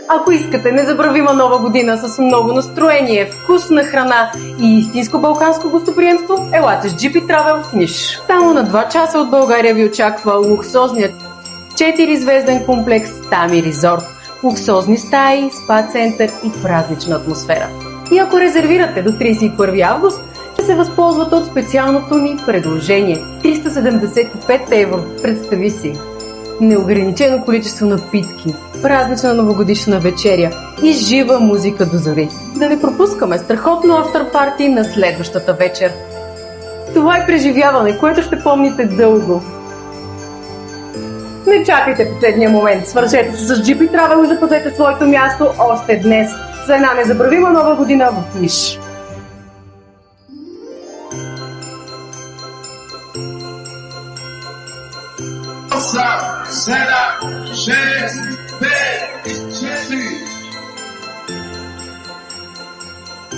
Ако искате незабравима нова година с много настроение, вкусна храна и истинско балканско гостоприемство, елате с GP Travel в Ниш. Само на 2 часа от България ви очаква луксозният 4-звезден комплекс Тами Резорт, луксозни стаи, спа център и празнична атмосфера. И ако резервирате до 31 август, ще се възползвате от специалното ни предложение – 375 евро. Представи си! Неограничено количество напитки, празнична новогодишна вечеря и жива музика до зори. Да не пропускаме страхотно афтерпарти на следващата вечер. Това е преживяване, което ще помните дълго. Не чакайте последния момент, свържете се с GP Travel и запазете своето място още днес за една незабравима нова година в Ниш. 8, 7, 6,